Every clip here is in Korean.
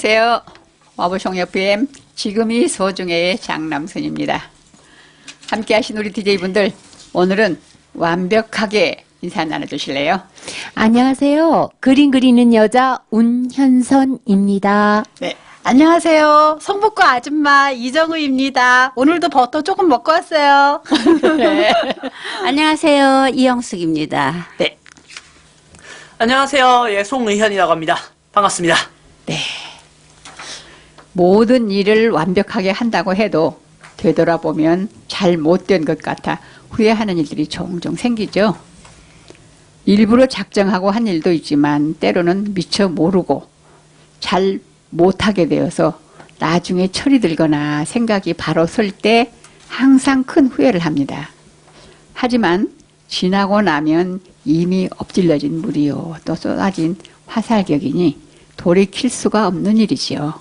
안녕하세요. 와보송 FM 지금이 소중해의 장남순입니다. 함께 하신 우리 DJ분들 오늘은 완벽하게 인사 나눠주실래요? 안녕하세요. 그림 그리는 여자 운현선입니다. 네. 안녕하세요. 성북구 아줌마 이정우입니다. 오늘도 버터 조금 먹고 왔어요. 네. 안녕하세요. 이영숙입니다. 네. 안녕하세요. 예, 송의현이라고 합니다. 반갑습니다. 네. 모든 일을 완벽하게 한다고 해도 되돌아보면 잘 못된 것 같아 후회하는 일들이 종종 생기죠. 일부러 작정하고 한 일도 있지만 때로는 미처 모르고 잘 못하게 되어서 나중에 철이 들거나 생각이 바로 설 때 항상 큰 후회를 합니다. 하지만 지나고 나면 이미 엎질러진 물이요 또 쏟아진 화살격이니 돌이킬 수가 없는 일이지요.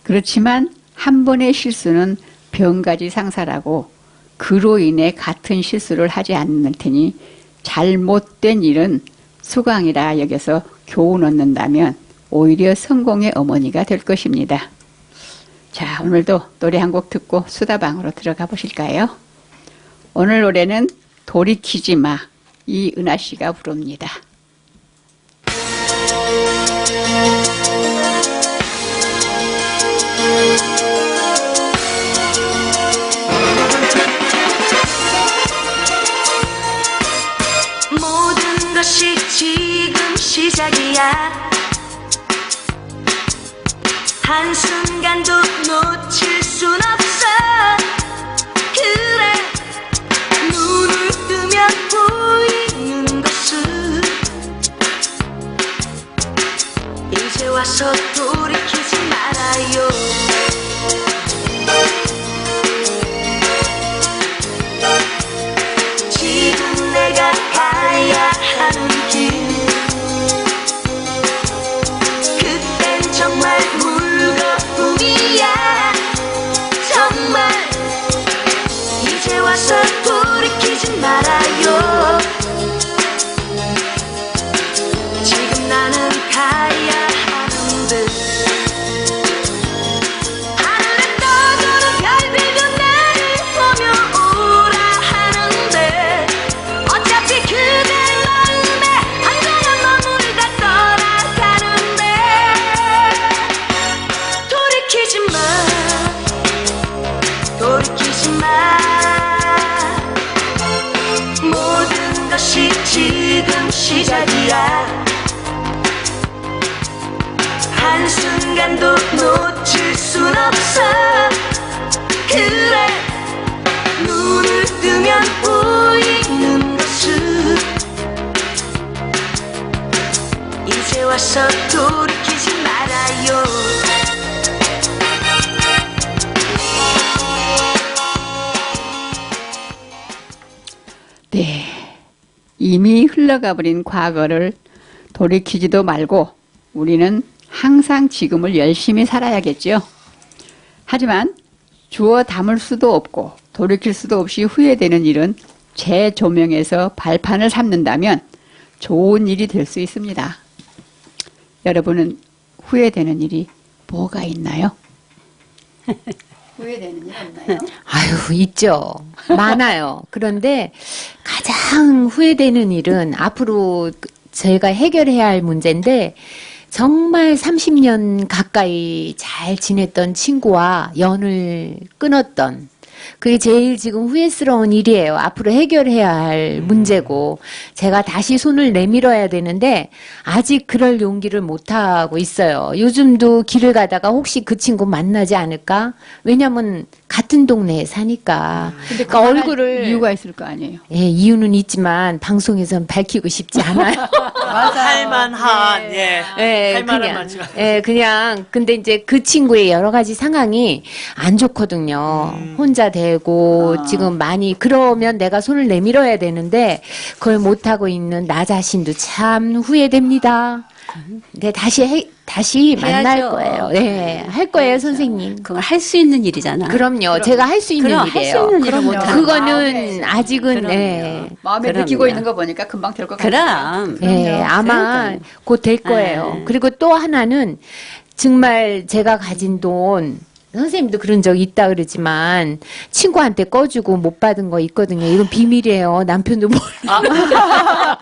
그렇지만 한 번의 실수는 병가지 상사라고 그로 인해 같은 실수를 하지 않을 테니 잘못된 일은 수강이라 여겨서 교훈 얻는다면 오히려 성공의 어머니가 될 것입니다. 자, 오늘도 노래 한 곡 듣고 수다방으로 들어가 보실까요? 오늘 노래는 돌이키지 마, 이은하 씨가 부릅니다. 모든 것이 지금 시작이야. 한순간도 놓칠 순 없어. 그래, 눈을 뜨면 보이는 것은 이제 와서 돌이키지 말아요. 지금 내가 가야 하는 길, 그땐 정말 물거품이야. 정말 이제 와서 돌이키지 말아요. 지금 나는 가야 하는데 하늘에 떠도는 별들도 나를 보며 오라 하는데 어차피 그대 마음에 언제나 머물다 떠나가는데 돌이키지 마, 돌이키지 마. 모든 것이 지금 시작이야. 한순간도 놓칠 순 없어. 그래, 눈을 뜨면 보이는 것은 이제 와서 돌이키지 말아요. 네. 이미 흘러가 버린 과거를 돌이키지도 말고 우리는 항상 지금을 열심히 살아야겠죠. 하지만 주워 담을 수도 없고 돌이킬 수도 없이 후회되는 일은 재조명해서 발판을 삼는다면 좋은 일이 될 수 있습니다. 여러분은 후회되는 일이 뭐가 있나요? 후회되는 일 없나요? 아유, 있죠. 많아요. 그런데 가장 후회되는 일은 앞으로 저희가 해결해야 할 문제인데 정말 30년 가까이 잘 지냈던 친구와 연을 끊었던 그게 제일 지금 후회스러운 일이에요. 앞으로 해결해야 할 문제고 제가 다시 손을 내밀어야 되는데 아직 그럴 용기를 못하고 있어요. 요즘도 길을 가다가 혹시 그 친구 만나지 않을까? 왜냐면 같은 동네에 사니까. 근데 그러니까 얼굴을 이유가 있을 거 아니에요. 예, 이유는 있지만 방송에선 밝히고 싶지 않아요. 할만한, 예. 예, 할만한 그냥, 많지만. 예, 그냥, 근데 이제 그 친구의 여러 가지 상황이 안 좋거든요. 혼자 되고, 지금 많이, 그러면 내가 손을 내밀어야 되는데, 그걸 못하고 있는 나 자신도 참 후회됩니다. 네, 다시 만날 해야죠. 거예요. 네, 할 거예요, 선생님. 그건 할 수 있는 일이잖아. 그럼요. 제가 할 수 있는 그럼 할 수 일이에요. 있는 일을 그럼요. 못하는 그거는 아직은, 그럼요. 예. 마음에 그럼요. 느끼고 있는 거 보니까 금방 될 것 같아요. 그럼. 예, 아마 그러니까요. 곧 될 거예요. 네. 그리고 또 하나는 정말 제가 가진 돈, 선생님도 그런 적 있다 그러지만 친구한테 꺼주고 못 받은 거 있거든요. 이건 비밀이에요. 남편도 몰라.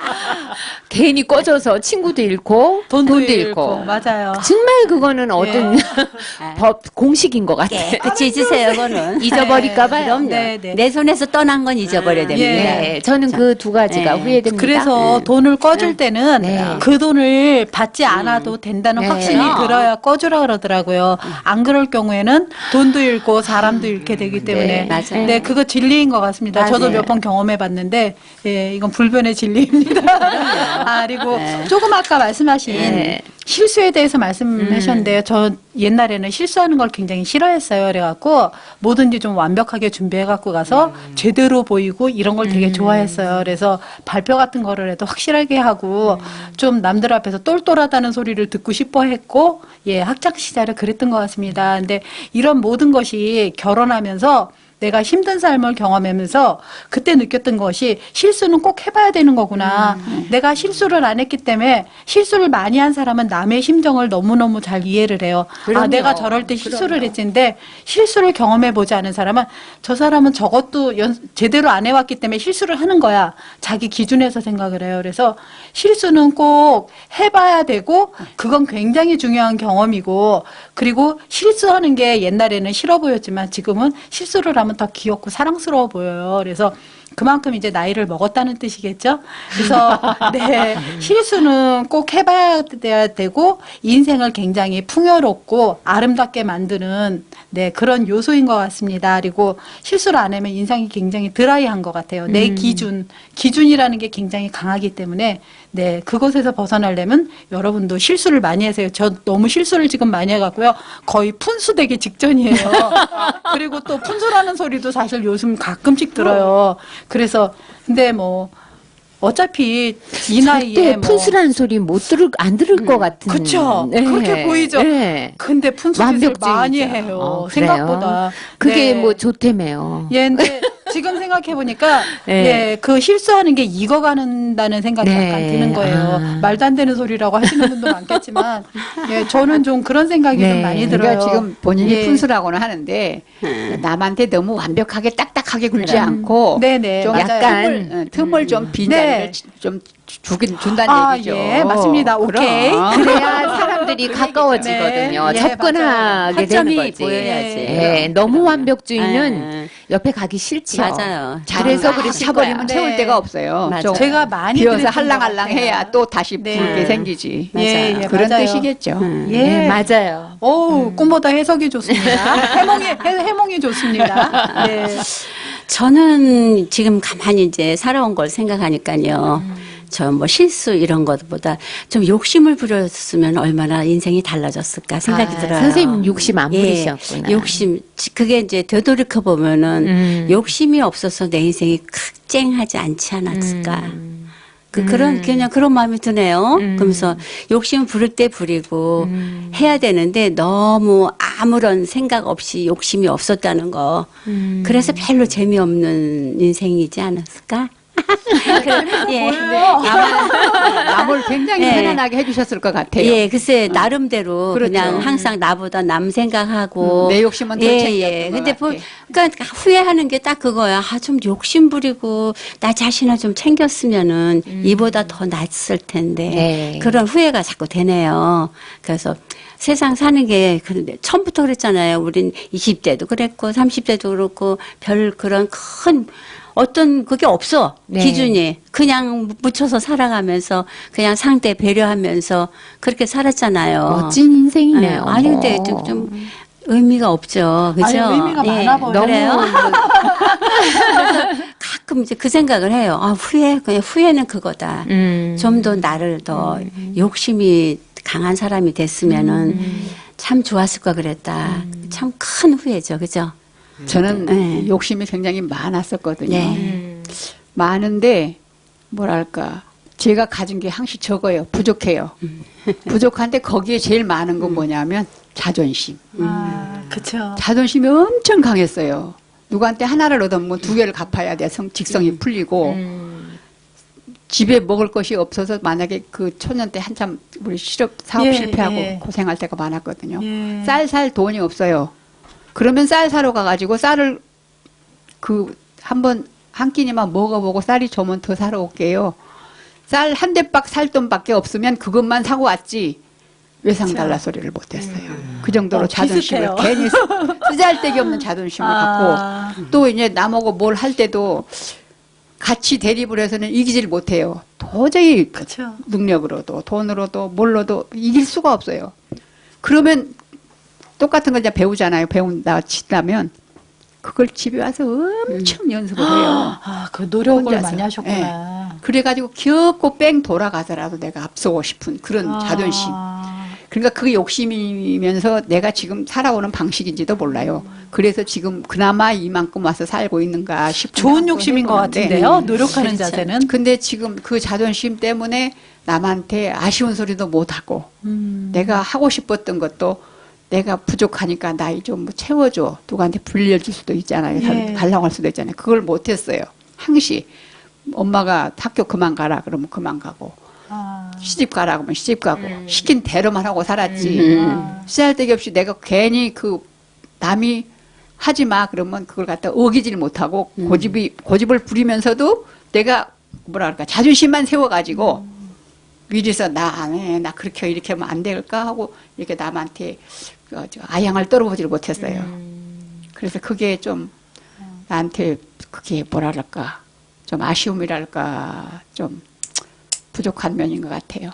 괜히 꺼져서 친구도 잃고 돈도 잃고. 맞아요. 정말 그거는 어떤 예. 법 공식인 것 같아요. 깨끗이 잊으세요, 그거는. 잊어버릴까 봐요. 그럼요. 네, 네. 내 손에서 떠난 건 잊어버려야 됩니다. 예. 네, 저는 그 두 가지가 네. 후회됩니다. 그래서 돈을 꺼줄 때는 네. 그 돈을 받지 않아도 된다는 네. 확신이 들어야 꺼주라 그러더라고요. 안 그럴 경우에는 돈도 잃고 사람도 잃게 되기 때문에. 네, 맞아요. 네, 그거 진리인 것 같습니다. 맞아요. 저도 몇 번 경험해 봤는데, 예, 이건 불변의 진리입니다. 아, 그리고 조금 아까 말씀하신 네. 실수에 대해서 말씀하셨는데요. 저 옛날에는 실수하는 걸 굉장히 싫어했어요. 그래갖고 뭐든지 좀 완벽하게 준비해갖고 가서 제대로 보이고 이런 걸 되게 좋아했어요. 그래서 발표 같은 거를 해도 확실하게 하고 좀 남들 앞에서 똘똘하다는 소리를 듣고 싶어 했고, 예, 학창 시절에 그랬던 것 같습니다. 근데 이런 모든 것이 결혼하면서 내가 힘든 삶을 경험하면서 그때 느꼈던 것이 실수는 꼭 해봐야 되는 거구나. 내가 실수를 안 했기 때문에 실수를 많이 한 사람은 남의 심정을 너무너무 잘 이해를 해요. 아, 그럼요. 내가 저럴 때 실수를 했는데 실수를 경험해보지 않은 사람은 저 사람은 저것도 제대로 안 해왔기 때문에 실수를 하는 거야. 자기 기준에서 생각을 해요. 그래서 실수는 꼭 해봐야 되고 그건 굉장히 중요한 경험이고 그리고 실수하는 게 옛날에는 싫어 보였지만 지금은 실수를 하면 더 귀엽고 사랑스러워 보여요. 그래서 그만큼 이제 나이를 먹었다는 뜻이겠죠. 그래서 네, 실수는 꼭 해봐야 되고 인생을 굉장히 풍요롭고 아름답게 만드는 네, 그런 요소인 것 같습니다. 그리고 실수를 안 하면 인상이 굉장히 드라이한 것 같아요. 내 기준이라는 게 굉장히 강하기 때문에 네, 그것에서 벗어나려면 여러분도 실수를 많이 하세요. 저 너무 실수를 지금 많이 해갖고요. 거의 푼수되기 직전이에요. 그리고 또 푼수라는 소리도 사실 요즘 가끔씩 들어요. 그래서 근데 뭐 어차피 이 나이에 절대 뭐 푼수라는 소리 안 들을 것 같은. 그쵸. 네. 그렇게 보이죠. 네. 근데 푼수짓을 완벽주의자. 많이 해요. 그래요? 생각보다. 그게 네. 뭐 좋다며요. 예, 근데 지금 생각해보니까, 네. 예, 그 실수하는 게 익어간다는 생각이 네. 약간 드는 거예요. 아. 말도 안 되는 소리라고 하시는 분도 많겠지만, 예, 저는 좀 그런 생각이 네. 좀 많이 들어요. 그러니까 지금 본인이 예. 푼수라고는 하는데 남한테 너무 완벽하게 딱딱하게 굴지 않고 네네, 좀 맞아요. 약간 틈을 좀 빈자리를 네. 좀 준다는 아, 얘기죠. 예, 맞습니다. 오케이. 그럼. 그래야 사람들이 가까워지거든요. 네. 예, 접근하게 되는 허점이 거지. 보여야지. 네, 너무 완벽주의는 네. 옆에 가기 싫죠. 맞아요. 그래서 막 그러실 차버리면 거야. 채울 네. 데가 없어요. 맞아요. 좀 제가 많이 비어서 그랬던 것 할랑할랑해야 같아요. 또 다시 네. 붉게 생기지. 예, 예, 그런 맞아요. 뜻이겠죠. 예. 네, 맞아요. 오, 꿈보다 해석이 좋습니다. 해몽이 좋습니다. 네. 저는 지금 가만히 이제 살아온 걸 생각하니까요. 저 뭐 실수 이런 것보다 좀 욕심을 부렸으면 얼마나 인생이 달라졌을까 생각이 들어요. 선생님 욕심 안 예, 부리셨구나. 욕심. 그게 이제 되돌이켜 보면은 욕심이 없어서 내 인생이 쨍하지 않지 않았을까. 그냥 그런 마음이 드네요. 그러면서 욕심 부릴 때 부리고 해야 되는데 너무 아무런 생각 없이 욕심이 없었다는 거. 그래서 별로 재미없는 인생이지 않았을까? 예. 남을 굉장히 예. 편안하게 해주셨을 것 같아요. 예, 글쎄 나름대로 그렇죠. 그냥 항상 나보다 남 생각하고 내 욕심은 더 챙겼던 것 근데 같아. 그러니까 후회하는 게 딱 그거야. 아, 좀 욕심 부리고 나 자신을 좀 챙겼으면은 이보다 더 낫을 텐데 네. 그런 후회가 자꾸 되네요. 그래서 세상 사는 게 그런데 처음부터 그랬잖아요. 우린 20대도 그랬고 30대도 그렇고 별 그런 큰 어떤 그게 없어. 네. 기준이. 그냥 묻혀서 살아가면서 그냥 상대 배려하면서 그렇게 살았잖아요. 멋진 인생이네요. 아니 근데 좀 의미가 없죠. 그죠? 아니, 의미가 많아 보여요. 그래요? 가끔 이제 그 생각을 해요. 아, 그냥 후회는 그거다. 좀 더 나를 더 욕심이 강한 사람이 됐으면은 참 좋았을 거 그랬다. 참 큰 후회죠. 그죠? 저는 네. 욕심이 굉장히 많았었거든요. 네. 많은데 뭐랄까 제가 가진 게 항상 적어요. 부족해요. 부족한데 거기에 제일 많은 건 뭐냐면 자존심. 아, 그쵸. 자존심이 엄청 강했어요. 누구한테 하나를 얻으면 두 개를 갚아야 돼. 직성이 풀리고 집에 먹을 것이 없어서 만약에 그 초년 때 한참 우리 사업 예, 실패하고 예. 고생할 때가 많았거든요. 예. 쌀 살 돈이 없어요. 그러면 쌀 사러 가가지고 쌀을 한번 한 끼니만 먹어보고 쌀이 좋으면 더 사러 올게요. 쌀 한 대박 살 돈밖에 없으면 그것만 사고 왔지 외상 달라 소리를 못했어요. 그 정도로 자존심을 비슷해요. 괜히 쓰잘데기 없는 자존심을 갖고 또 이제 남하고 뭘 할 때도 같이 대립을 해서는 이기질 못해요. 도저히 그렇죠. 능력으로도 돈으로도 뭘로도 이길 수가 없어요. 그러면 똑같은 걸 이제 배우잖아요. 배운다 치다면 그걸 집에 와서 엄청 연습을 해요. 아, 그 노력을 혼자서. 많이 하셨구나. 그래가지고 귀엽고 뺑 돌아가더라도 내가 앞서고 싶은 그런 자존심. 그러니까 그게 욕심이면서 내가 지금 살아오는 방식인지도 몰라요. 그래서 지금 그나마 이만큼 와서 살고 있는가 싶은 좋은 생각도 욕심인 것 해보는데 같은데요. 노력하는 그렇죠. 자세는. 근데 지금 그 자존심 때문에 남한테 아쉬운 소리도 못하고 내가 하고 싶었던 것도 내가 부족하니까 나 좀 채워줘. 누구한테 불려줄 수도 있잖아요. 예. 달라고 할 수도 있잖아요. 그걸 못했어요. 항시 엄마가 학교 그만 가라 그러면 그만 가고 아. 시집 가라 그러면 시집 가고 시킨 대로만 하고 살았지. 쓰잘데기 없이 내가 괜히 남이 하지 마 그러면 그걸 갖다 어기질 못하고 고집을 부리면서도 내가 뭐랄까 자존심만 세워가지고 미리서 나 안 해, 나 그렇게 이렇게 하면 안 될까 하고 이렇게 남한테 아양을 떨어보질 못했어요. 그래서 그게 좀 나한테 그게 뭐랄까 좀 아쉬움이랄까 좀 부족한 면인 것 같아요.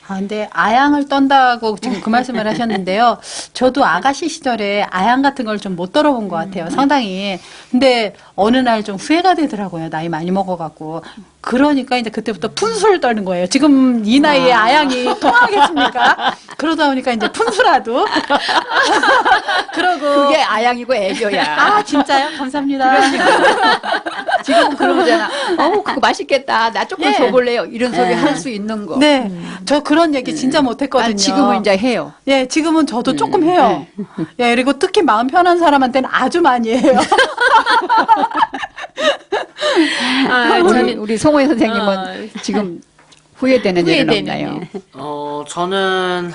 아, 근데 아양을 떤다고 지금 그 말씀을 하셨는데요. 저도 아가씨 시절에 아양 같은 걸 좀 못 떨어본 것 같아요. 상당히. 근데 어느 날 좀 후회가 되더라고요. 나이 많이 먹어갖고. 그러니까 이제 그때부터 푼수를 떨는 거예요. 지금 이 나이에 아양이 통하겠습니까? 그러다 보니까 이제 푼수라도. 그러고. 그게 아양이고 애교야. 아, 진짜요? 감사합니다. 지금은 그러잖아. 그거 맛있겠다. 나 조금 예. 줘볼래요. 이런 소리 할 수 있는 거. 네. 저 그런 얘기 진짜 못 했거든요. 아니, 지금은 이제 해요. 예, 지금은 저도 조금 해요. 예, 그리고 특히 마음 편한 사람한테는 아주 많이 해요. 우리 송호연 선생님은 지금 후회되는 일은 없나요? 저는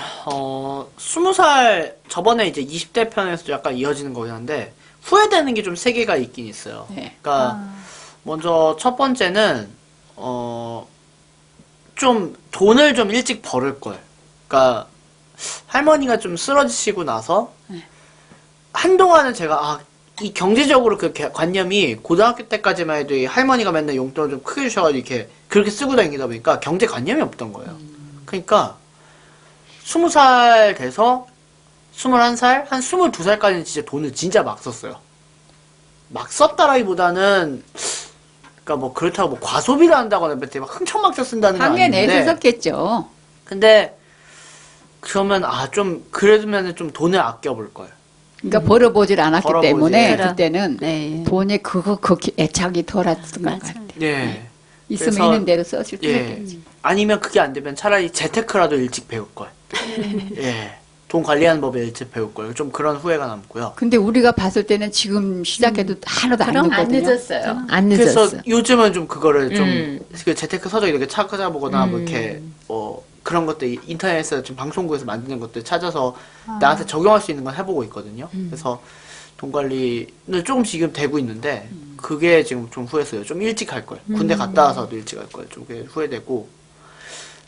20살 저번에 이제 20대 편에서 약간 이어지는 거긴 한데 후회되는 게 좀 세 개가 있긴 있어요. 네. 그러니까 먼저 첫 번째는 좀 돈을 좀 일찍 벌을 걸. 그러니까 할머니가 좀 쓰러지시고 나서 한동안은 제가 이 경제적으로 그 관념이 고등학교 때까지만 해도 이 할머니가 맨날 용돈을 좀 크게 주셔가지고 이렇게 그렇게 쓰고 다니다 보니까 경제 관념이 없던 거예요. 그러니까 20살 돼서 21살, 한 22살까지는 진짜 돈을 진짜 막 썼어요. 막 썼다라기보다는 그러니까 뭐 그렇다고 뭐 과소비를 한다거나 막 흥청망청 쓴다는 건 한개 아닌데 내서 썼겠죠. 근데 그러면 좀 그러면은 좀 돈을 아껴볼 걸. 그러니까 벌어보질 않았기 벌어보지. 때문에 그래. 그때는 네. 돈에 그 애착이 덜했던 것 같아요. 예. 있으면 그래서- 있는 대로 썼을 예. 때겠지. 아니면 그게 안 되면 차라리 재테크라도 일찍 배울 걸. 예. 돈 관리하는 법에 일찍 배울 걸. 좀 그런 후회가 남고요. 근데 우리가 봤을 때는 지금 시작해도 하나도 안 그럼 안 늦거든요. 늦었어요. 안 그래서 늦었어. 요즘은 좀 그거를 좀 음. 그 재테크 서적 이렇게 찾아보거나 뭐 이렇게 그런 것들 인터넷에서 지금 방송국에서 만드는 것들 찾아서 나한테 적용할 수 있는 건 해보고 있거든요. 그래서 돈 관리는 조금 지금 되고 있는데 그게 지금 좀 후회했어요. 좀 일찍 할 걸. 군대 갔다 와서도 일찍 할 걸. 좀 그게 후회되고.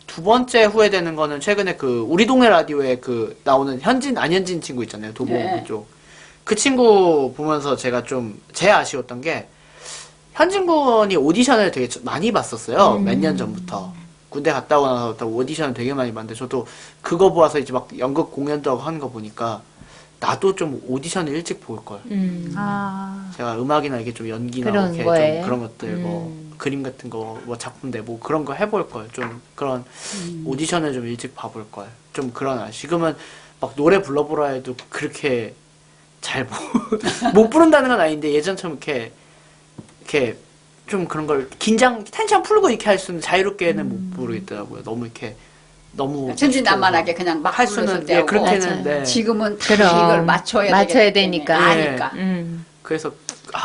두 번째 후회되는 거는 최근에 그 우리 동네 라디오에 그 나오는 안현진 친구 있잖아요. 도봉 네. 그쪽. 그 친구 보면서 제가 좀 제일 아쉬웠던 게 현진 군이 오디션을 되게 많이 봤었어요. 몇 년 전부터. 군대 갔다 오고 나서부터 오디션을 되게 많이 봤는데 저도 그거 보아서 이제 막 연극 공연도 하고 하는 거 보니까 나도 좀 오디션을 일찍 볼 걸. 아, 제가 음악이나 이게 좀 연기나 그런 이렇게 거에. 좀 그런 것들 뭐 그림 같은 거 뭐 작품 내고 그런 거 해볼 걸. 좀 그런 오디션을 좀 일찍 봐볼 걸. 좀 그런 지금은 막 노래 불러보라 해도 그렇게 잘 못 부른다는 건 아닌데 예전처럼 이렇게 좀 그런 걸 텐션 풀고 이렇게 할 수는 자유롭게는 못 부르겠더라고요. 너무 이렇게 너무 천진난만하게 그냥 막 할 불렀을 수는 때하고 그렇게는 네. 지금은 다 그럼 이걸 맞춰야 맞춰야 되기 때문에. 되니까. 아니까. 그래서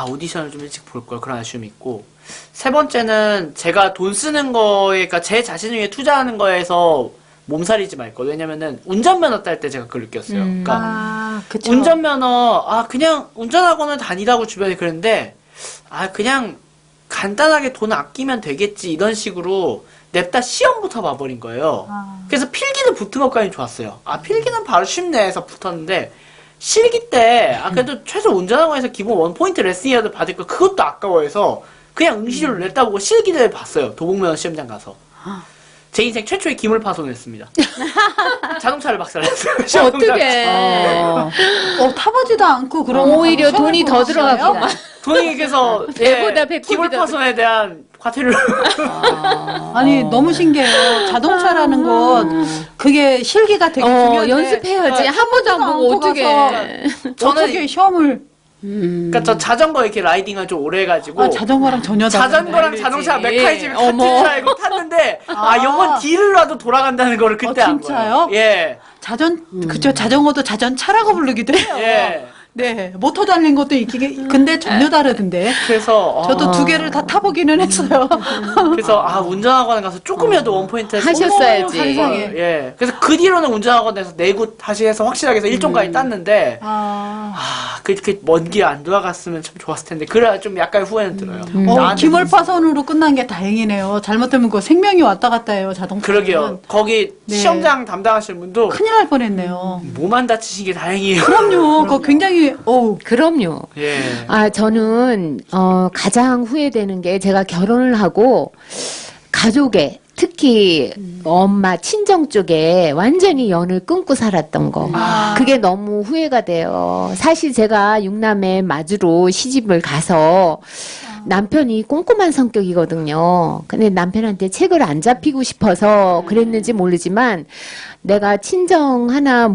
오디션을 좀 일찍 볼 걸 그런 아쉬움이 있고, 세 번째는 제가 돈 쓰는 거에, 그러니까 제 자신 위해 투자하는 거에서 몸살이지 말걸. 왜냐면은 운전면허 딸 때 제가 그걸 느꼈어요. 그러니까 그쵸. 운전면허 그냥 운전학원을 다니라고 주변에 그랬는데 그냥 간단하게 돈 아끼면 되겠지 이런 식으로 냅다 시험부터 봐버린 거예요. 그래서 필기는 붙은 것까지 좋았어요. 필기는 바로 쉽네 해서 붙었는데 실기 때 그래도 최소 운전학원에서 기본 원 포인트 레슨이라도 받을 거 그것도 아까워해서 그냥 응시료를 냈다 보고 실기를 봤어요. 도봉면허 시험장 가서. 제 인생 최초의 기물 파손을 했습니다. 자동차를 박살냈어요. 어떻게? 타보지도 않고 그런 오히려 시험을 돈이 더 보셨어요? 들어가구나. 돈이 그래서 배보다 배꼽이 기물 더 파손에 대한 과태료를 아니 너무 신기해요. 자동차라는 건 그게 실기가 되게 중요한데 연습해야지. 한 번도 안 보고 어떻게. 어떻게 시험을 그러니까 저 자전거 이렇게 라이딩을 좀 오래 해가지고 자전거랑 전혀 다른데. 자전거랑 자동차 메커니즘이 같은 어머. 줄 알고 탔는데 요건 딜을 놔도 돌아간다는 거를 그때 안 진짜요? 거예요. 예. 그쵸, 자전거도 자전차라고 부르기도 해요. 예. 네, 모터 달린 것도 있긴, 근데 전혀 다르던데. 그래서 저도 두 개를 다 타보기는 했어요. 그래서 운전학원 가서 조금이라도 원포인트 해서 하셨어야지. 세상에. 예. 그래서 그 뒤로는 운전학원에서 내고 다시 해서 확실하게 해서 1종까지 땄는데 그렇게 먼 길 안 돌아갔으면 참 좋았을 텐데 그래야 좀 약간 후회는 들어요. 나한테 기물 파손으로 끝난 게 다행이네요. 잘못하면 그 생명이 왔다 갔다 해요, 자동차. 그러게요. 거기 네. 시험장 담당하시는 분도 큰일 날 뻔했네요. 몸만 다치신 게 다행이에요. 그럼요. 그거 굉장히, 그럼요. 예. 저는, 가장 후회되는 게 제가 결혼을 하고, 가족에, 특히 엄마, 친정 쪽에 완전히 연을 끊고 살았던 거. 그게 너무 후회가 돼요. 사실 제가 육남매 마주로 시집을 가서, 남편이 꼼꼼한 성격이거든요. 근데 남편한테 책을 안 잡히고 싶어서 그랬는지 모르지만 내가 친정 하나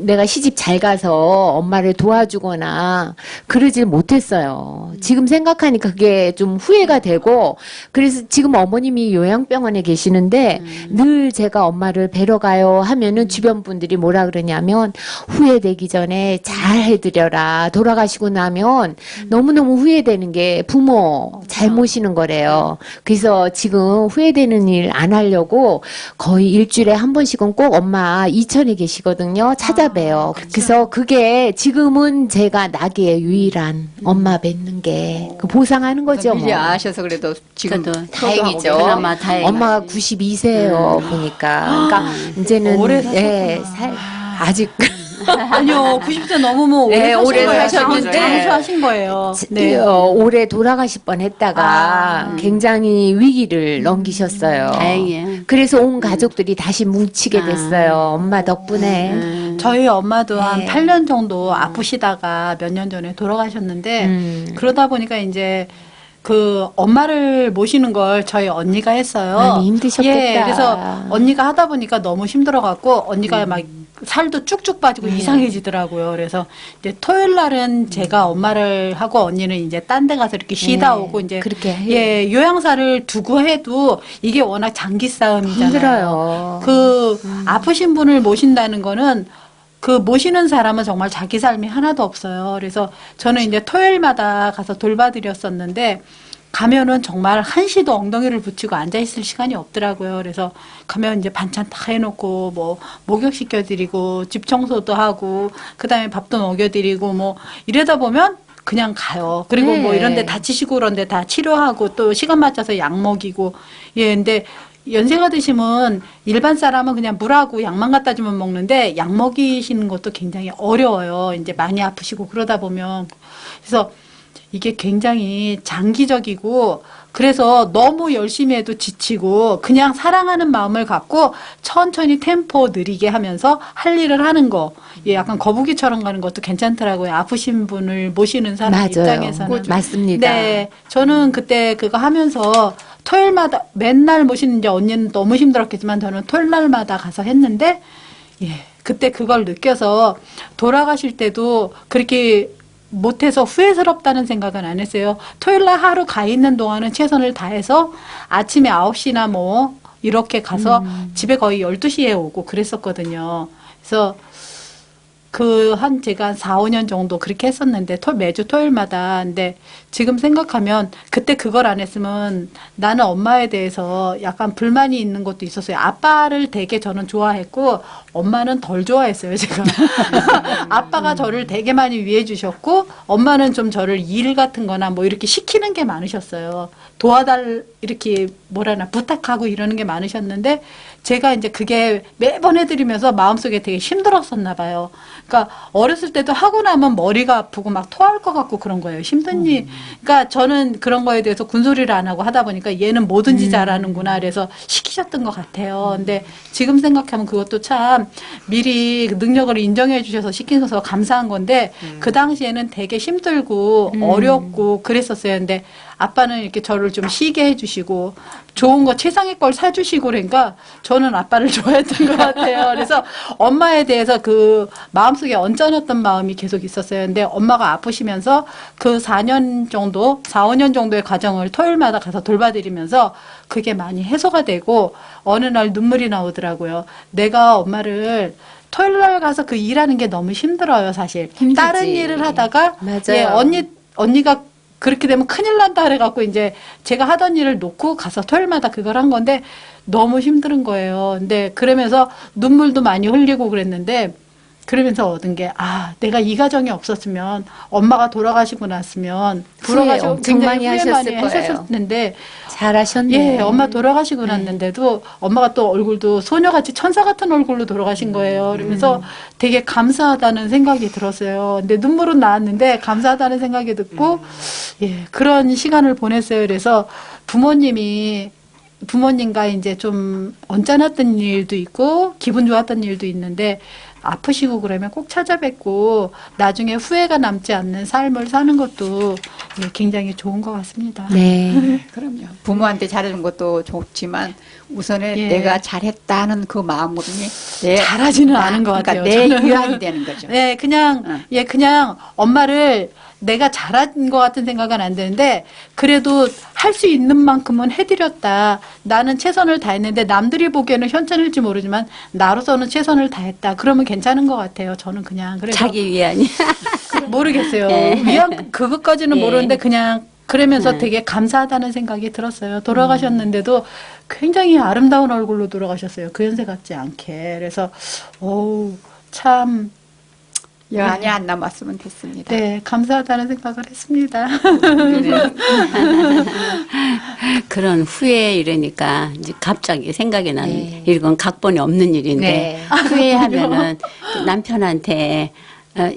내가 시집 잘 가서 엄마를 도와주거나 그러질 못했어요. 지금 생각하니까 그게 좀 후회가 되고 그래서 지금 어머님이 요양병원에 계시는데 늘 제가 엄마를 뵈러 가요 하면은 주변 분들이 뭐라 그러냐면 후회되기 전에 잘 해드려라. 돌아가시고 나면 너무너무 후회되는 게 부모 잘못이는 거래요. 그래서 지금 후회되는 일 안 하려고 거의 일주일에 한 번씩은 꼭 엄마 이천에 계시거든요. 찾아봬요. 그래서 그게 지금은 제가 나기의 유일한 엄마 뵙는 게 그 보상하는 거죠. 미리 아셔서 그래도 지금 그래도 다행이죠. 그나마 다행이죠. 엄마가 92세예요. 보니까. 그러니까 이제는 오래 사셨구나. 아직 아니요, 90세 넘으면 네, 오래 오래 사신 거예요. 사셨는데. 장수하신 거예요. 네. 올해 돌아가실 뻔했다가 굉장히 위기를 넘기셨어요. 다행이에요. 그래서 온 가족들이 다시 뭉치게 됐어요. 엄마 덕분에. 저희 엄마도 한 네. 8년 정도 아프시다가 몇 년 전에 돌아가셨는데 그러다 보니까 이제 그 엄마를 모시는 걸 저희 언니가 했어요. 많이 힘드셨겠다. 예, 그래서 언니가 하다 보니까 너무 힘들어갖고 언니가 막 살도 쭉쭉 빠지고 이상해지더라고요. 그래서 이제 토요일 날은 제가 엄마를 하고 언니는 이제 딴 데 가서 이렇게 쉬다 오고 이제 그렇게 해요. 예, 요양사를 두고 해도 이게 워낙 장기 싸움이잖아요. 힘들어요. 그 아프신 분을 모신다는 거는 그 모시는 사람은 정말 자기 삶이 하나도 없어요. 그래서 저는 이제 토요일마다 가서 돌봐드렸었는데 가면은 정말 한시도 엉덩이를 붙이고 앉아있을 시간이 없더라고요. 그래서 가면 이제 반찬 다 해놓고 뭐 목욕시켜드리고 집 청소도 하고 그다음에 밥도 먹여드리고 뭐 이러다 보면 그냥 가요. 그리고 네. 뭐 이런 데 다치시고 그런 데 다 치료하고 또 시간 맞춰서 약 먹이고 예, 근데 연세가 드시면 일반 사람은 그냥 물하고 약만 갖다 주면 먹는데 약 먹이시는 것도 굉장히 어려워요. 이제 많이 아프시고 그러다 보면. 그래서 이게 굉장히 장기적이고 그래서 너무 열심히 해도 지치고 그냥 사랑하는 마음을 갖고 천천히 템포 느리게 하면서 할 일을 하는 거. 예, 약간 거북이처럼 가는 것도 괜찮더라고요. 아프신 분을 모시는 사람 맞아요. 입장에서는. 맞습니다. 네. 저는 그때 그거 하면서 토요일마다 맨날 모시는 이제 언니는 너무 힘들었겠지만 저는 토요일날마다 가서 했는데 예, 그때 그걸 느껴서 돌아가실 때도 그렇게 못해서 후회스럽다는 생각은 안 했어요. 토요일날 하루 가 있는 동안은 최선을 다해서 아침에 9시나 뭐 이렇게 가서 집에 거의 12시에 오고 그랬었거든요. 그래서 제가 한 4, 5년 정도 그렇게 했었는데, 매주 토요일마다. 근데 지금 생각하면 그때 그걸 안 했으면 나는 엄마에 대해서 약간 불만이 있는 것도 있었어요. 아빠를 되게 저는 좋아했고, 엄마는 덜 좋아했어요, 제가. 아빠가 저를 되게 많이 위해 주셨고, 엄마는 좀 저를 일 같은 거나 뭐 이렇게 시키는 게 많으셨어요. 이렇게 뭐라나, 부탁하고 이러는 게 많으셨는데, 제가 이제 그게 매번 해드리면서 마음속에 되게 힘들었었나 봐요. 그러니까 어렸을 때도 하고 나면 머리가 아프고 막 토할 것 같고 그런 거예요. 힘든 일. 그러니까 저는 그런 거에 대해서 군소리를 안 하고 하다 보니까 얘는 뭐든지 잘하는구나. 그래서 시키셨던 것 같아요. 근데 지금 생각하면 그것도 참 미리 그 능력을 인정해 주셔서 시키셔서 감사한 건데 그 당시에는 되게 힘들고 어렵고 그랬었어요. 근데 아빠는 이렇게 저를 좀 쉬게 해주시고 좋은 거 최상의 걸 사주시고 그러니까 저는 아빠를 좋아했던 것 같아요. 그래서 엄마에 대해서 그 마음속에 얹어놨던 마음이 계속 있었어요. 근데 엄마가 아프시면서 그 4년 정도, 4, 5년 정도의 과정을 토요일마다 가서 돌봐드리면서 그게 많이 해소가 되고 어느 날 눈물이 나오더라고요. 내가 엄마를 토요일 날 가서 그 일하는 게 너무 힘들어요, 사실. 힘들지. 다른 일을 하다가 맞아요. 예, 언니가 그렇게 되면 큰일 난다 그래갖고 이제 제가 하던 일을 놓고 가서 토요일마다 그걸 한 건데 너무 힘든 거예요. 근데 그러면서 눈물도 많이 흘리고 그랬는데 그러면서 얻은 게 내가 이 가정이 없었으면 엄마가 돌아가시고 났으면 불어가시고 엄청 많이 후회 하셨을 거예요. 했었는데 잘하셨네. 예, 엄마 돌아가시고 났는데도 엄마가 또 얼굴도 소녀같이 천사 같은 얼굴로 돌아가신 거예요. 그러면서 되게 감사하다는 생각이 들었어요. 근데 눈물은 나왔는데 감사하다는 생각이 듣고 예, 그런 시간을 보냈어요. 그래서 부모님과 이제 좀 언짢았던 일도 있고 기분 좋았던 일도 있는데 아프시고 그러면 꼭 찾아뵙고 나중에 후회가 남지 않는 삶을 사는 것도 예, 굉장히 좋은 것 같습니다. 네. 그럼요. 부모한테 잘해준 것도 좋지만 우선은 예. 내가 잘했다는 그 마음이 잘하지는 않은 것 같아요. 그러니까 내 저는. 유한이 되는 거죠. 네, 그냥 엄마를 내가 잘한 것 같은 생각은 안 드는데 그래도 할 수 있는 만큼은 해드렸다. 나는 최선을 다했는데 남들이 보기에는 현천일지 모르지만 나로서는 최선을 다했다. 그러면 괜찮은 것 같아요. 저는 그냥 그래서 자기 위안이. 모르겠어요. 예. 위안 그것까지는 예. 모르는데 그냥 그러면서 네. 되게 감사하다는 생각이 들었어요. 돌아가셨는데도 굉장히 아름다운 얼굴로 돌아가셨어요. 그 연세 같지 않게. 그래서 참 여한이 안 남았으면 됐습니다. 네, 감사하다는 생각을 했습니다. 그런 후회 이러니까 이제 갑자기 생각이 나는 네. 이건 각본이 없는 일인데 네. 후회하면은 그 남편한테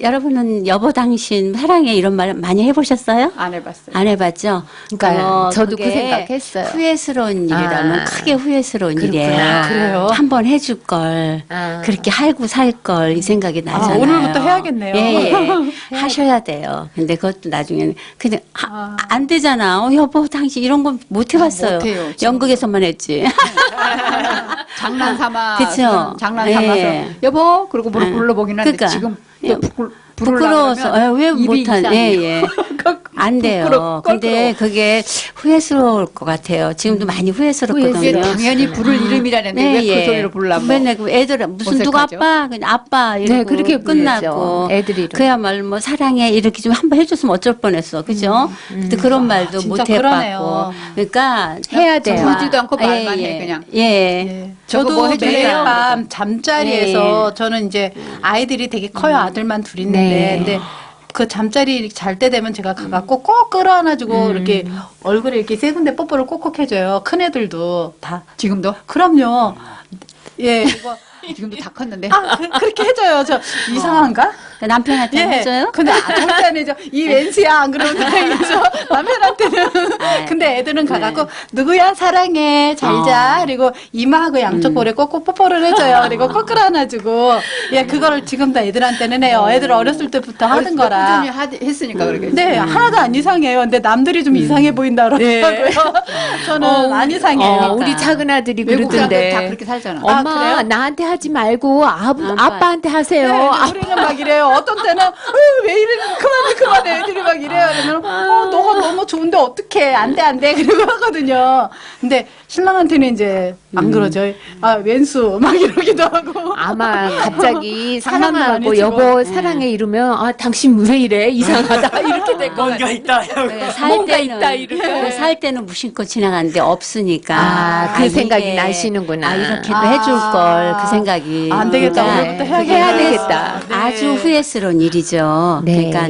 여러분은 여보 당신 사랑해 이런 말 많이 해보셨어요? 안 해봤어요. 안 해봤죠? 그러니까요. 저도 그 그게 생각했어요. 후회스러운 일이라면 크게 후회스러운 일이에요. 그래요? 한번 해줄 걸 그렇게 할고 살 걸 이 생각이 나잖아요. 오늘부터 해야겠네요. 예, 하셔야 돼요. 근데 그것도 나중에는 그냥 안 되잖아. 여보 당신 이런 건 못 해봤어요. 못해요, 지금. 연극에서만 했지. 장난 삼아. 그쵸? 장난 삼아서 예. 여보 그러고 불러보긴 하는데 그러니까. 지금 예. 부끄러워서 왜 못한? 예. 안 돼요. 부끄러워. 근데 그게 후회스러울 것 같아요. 지금도 많이 후회스럽거든요. 당연히 부를 이름이라는데 왜 그 소리를 부르려면 맨날 그 애들 무슨 누가 어색하죠? 아빠 그냥 아빠 이러고 네, 그렇게 끝나고 부르죠. 애들이 그야말로 뭐 사랑해 이렇게 좀 한번 해줬으면 어쩔 뻔했어, 그죠? 근데 그런 말도 진짜 못 해봤고, 그러네요. 그러니까 해야 돼요. 부르지도 않고 말만 예, 해 그냥. 예. 네. 저거 저도 뭐 해줄래요? 매일 밤 잠자리에서 저는 이제 아이들이 되게 커요. 아들만 둘 있는데. 네. 근데 그 잠자리 잘 때 되면 제가 가갖고 꼭 끌어안아주고 이렇게 얼굴에 이렇게 세 군데 뽀뽀를 꼭꼭 해줘요. 큰 애들도 다. 지금도 그럼요. 예, 이거. 지금도 다 컸는데. 그렇게 해줘요. 저 이상한가? 남편한테 해줘요? 근데 절대 안 해줘. 이 웬수야 안 그러면 다행이죠. 남편한테는. 근데 애들은 가갖고 누구야 사랑해 잘자 그리고 이마하고 양쪽 볼에 꼭꼭 뽀뽀를 해줘요. 그리고 꼭 끌어안아주고 예 그거를 지금도 애들한테는 해요. 애들 어렸을 때부터 하는 거라. 꾸준히 했으니까 그러겠지. 네 하나도 안 이상해요. 근데 남들이 좀 이상해 보인다 그러더라고요. 저는 안 이상해요. 우리 작은 아들이 외국 사람들 다 그러던데. 그렇게 살잖아. 아, 엄마 그래요? 나한테 하지 말고 아빠한테 하세요. 네, 우리는 막 이래요. 어떤 때는 왜 이래 그만해 애들이 막 이래요. 그러면 너가 너무 좋은데 어떡해 안돼 그러고 하거든요. 근데 신랑한테는 이제 안 그러죠. 아 왼수 막 이러기도 하고. 아마 갑자기 장난도 사랑하고 많이 치고. 여보 사랑해 이러면 아 당신 왜 이래 이상하다 이렇게 될 거 뭔가 같아요. 있다. 뭔가 있다, 이렇게. 살 때는 무심코 지나가는데 없으니까. 아, 그 생각이 이게, 나시는구나. 이렇게도 해줄 걸 그 생각이. 안 되겠다. 그러니까 오늘부터 해야 되겠다. 네. 아주 후회스러운 일이죠. 네. 그러니까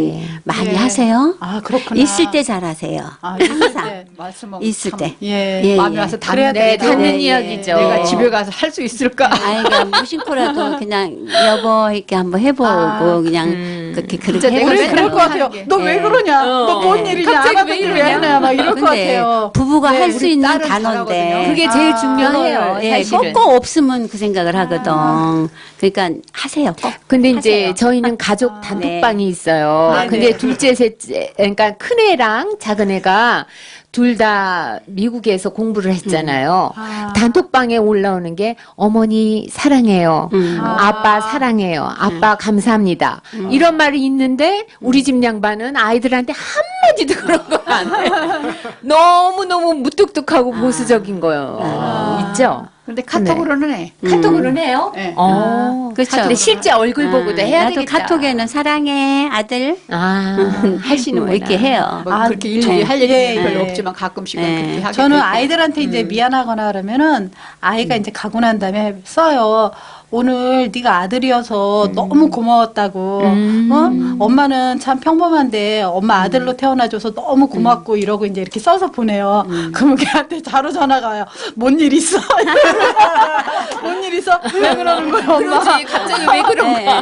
많이 네. 하세요. 아 그렇구나. 있을 때 잘하세요. 있을 때. 말씀은 있을 참 때. 예. 예, 마음이 예. 와서 그래야 닿네. 되겠다. 닿는 네, 이야기죠. 내가 집에 가서 할 수 있을까? 아이, 그냥 무심코라도 그냥 여보 이렇게 한번 해보고 그냥 그렇게 진짜 그렇게 내가 우리 해보세요. 그럴 것 같아요. 하는 게. 너 왜 예. 그러냐? 너 뭔 일이냐? 갑자기 안 왜 하던 왜 이러냐? 하냐? 막 이럴 것 근데 같아요. 부부가 네, 할 수 우리 있는 딸은 단어인데 잘하거든요. 그게 제일 중요해요. 그걸, 예, 사실은. 꼭 없으면 그 생각을 하거든. 그러니까 하세요. 꼭. 근데 이제 하세요. 저희는 가족 단톡방이 있어요. 아, 근데 네. 둘째, 셋째, 그러니까 큰 애랑 작은 애가 둘 다 미국에서 공부를 했잖아요. 아. 단톡방에 올라오는 게 어머니 사랑해요. 아. 아빠 사랑해요. 아빠 감사합니다. 이런 말이 있는데 우리 집 양반은 아이들한테 한마디도 그런 거 안 해. 너무너무 무뚝뚝하고 보수적인 거요. 있죠? 근데 카톡으로는 해. 카톡으로는 해요? 네. 그렇죠. 근데 실제 얼굴 보고도 해야 나도 되겠다. 카톡에는 사랑해 아들 하시는 뭐 이렇게 해요. 뭐 아, 그렇게 일일이 할 얘기 예, 별로 예. 없지만 가끔씩은 예. 그렇게 하게 저는 될 때. 아이들한테 이제 미안하거나 그러면은 아이가 이제 가고 난 다음에 써요. 오늘 네가 아들이어서 너무 고마웠다고. 엄마는 참 평범한데 엄마 아들로 태어나줘서 너무 고맙고 이러고 이제 이렇게 써서 보내요. 그러면 걔한테 바로 전화가 와요. 뭔 일 있어? 뭔 일 있어? 왜 그러는 거야, 엄마? 갑자기 왜 그런 거야?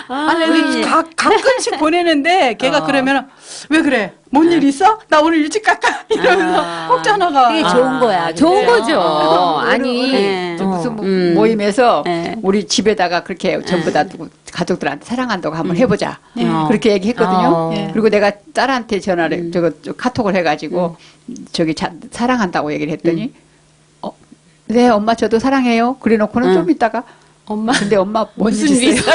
아니, 가끔씩 보내는데 걔가 그러면 왜 그래? 뭔 일 있어? 나 오늘 일찍 갈까? 이러면서 꼭 전화가 그게 와. 좋은 거야. 좋은 그죠? 거죠. 아니, 네. 저 무슨 모임에서 네. 우리 집에다가 그렇게 전부 다 두고 가족들한테 사랑한다고 한번 해보자. 네. 그렇게 얘기했거든요. 어. 그리고 내가 딸한테 전화를 저 카톡을 해가지고 저기 사랑한다고 얘기를 했더니 네 엄마 저도 사랑해요. 그래놓고는 좀 있다가 엄마 근데 엄마 무슨 뭔 일이 일 있어요?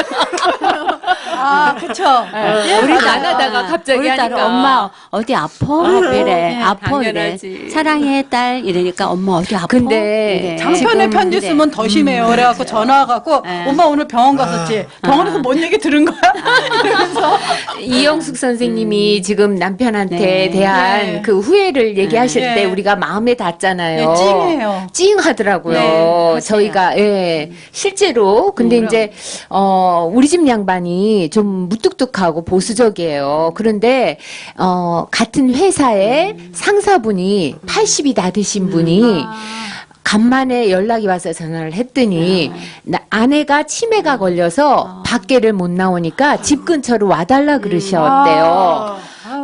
아, 그쵸. 예, 우리 맞아요. 안 하다가 갑자기 우리 딸은 하니까. 엄마 어디 아파? 이래. 네, 아파 이래. 당연하지. 사랑해 딸 이러니까 엄마 어디 아파? 근데 이래. 장편의 지금 편지 네. 쓰면 더 심해요. 그래갖고 전화와갖고 엄마 오늘 병원 갔었지. 병원에서 뭔 얘기 들은 거야? 이러면서 이영숙 선생님이 지금 남편한테 네. 대한 네. 그 후회를 얘기하실 네. 때 우리가 마음에 닿잖아요. 네, 찡해요. 찡하더라고요. 네, 저희가 예, 실제로 근데 이제 우리 집 양반이 좀 무뚝뚝하고 보수적이에요. 그런데 같은 회사에 상사분이 80이 다 되신 분이 간만에 연락이 와서 전화를 했더니 아내가 치매가 걸려서 밖에를 못 나오니까 집 근처로 와달라 그러셨대요.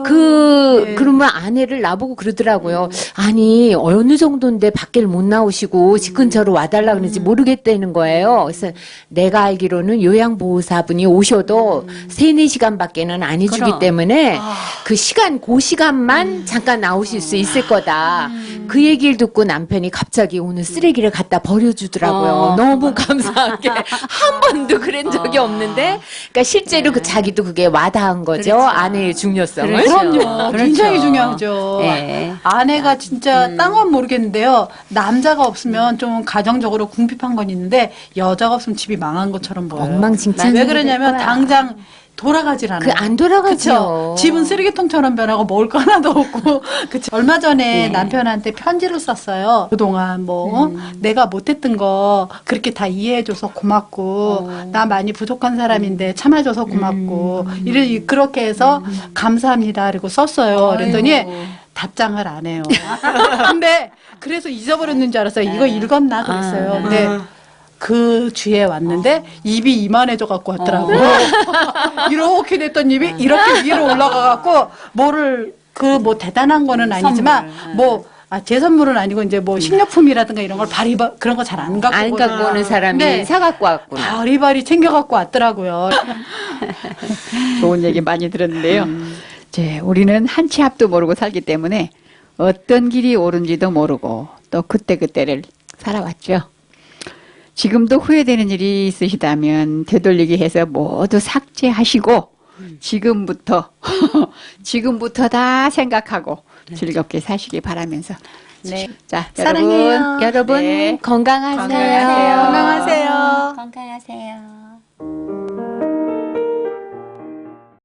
그러면 아내를 나보고 그러더라고요. 아니, 어느 정도인데 밖을 못 나오시고 집 근처로 와달라 그러는지 모르겠다는 거예요. 그래서 내가 알기로는 요양보호사분이 오셔도 3-4시간 밖에는 안 해주기 그럼. 때문에 그 시간만 잠깐 나오실 수 있을 거다. 그 얘기를 듣고 남편이 갑자기 오늘 쓰레기를 갖다 버려주더라고요. 너무 감사하게. 한 번도 그런 적이 없는데, 그러니까 실제로 그 자기도 그게 와닿은 거죠. 아내의 중요성을. 그럼요. 그렇죠. 굉장히 중요하죠. 네. 아내가 진짜 딴 건 모르겠는데요. 남자가 없으면 좀 가정적으로 궁핍한 건 있는데 여자가 없으면 집이 망한 것처럼 보여요. 엉망진창이 왜 그러냐면 될 거야. 당장 돌아가질 않아요. 그 안 돌아가죠. 그쵸? 집은 쓰레기통처럼 변하고 먹을 거 하나도 없고. 그쵸? 얼마 전에 남편한테 편지를 썼어요. 그동안 내가 못했던 거 그렇게 다 이해해줘서 고맙고, 나 많이 부족한 사람인데 참아줘서 고맙고, 그렇게 해서 감사합니다. 그리고 썼어요. 그랬더니 답장을 안 해요. 근데 그래서 잊어버렸는 줄 알았어요. 이거 읽었나 그랬어요. 근데 그 주에 왔는데 입이 이만해져 갖고 왔더라고. 이렇게 됐던 입이 이렇게 위로 올라가 갖고 뭐를 뭐 대단한 거는 아니지만 제 선물은 아니고 이제 식료품이라든가 이런 걸 그런 거 잘 안 갖고 안 갖고 오는 사람이 네. 사갖고 왔구나. 바리바리 챙겨 갖고 왔더라고요. 좋은 얘기 많이 들었는데요. 이제 우리는 한 치 앞도 모르고 살기 때문에 어떤 길이 옳은지도 모르고 또 그때그때를 살아왔죠. 지금도 후회되는 일이 있으시다면 되돌리기 해서 모두 삭제하시고 지금부터 지금부터 다 생각하고 즐겁게 사시기 바라면서 네. 자, 사랑해요. 여러분 여러분 네. 건강하세요. 건강하세요. 건강하세요. 건강하세요.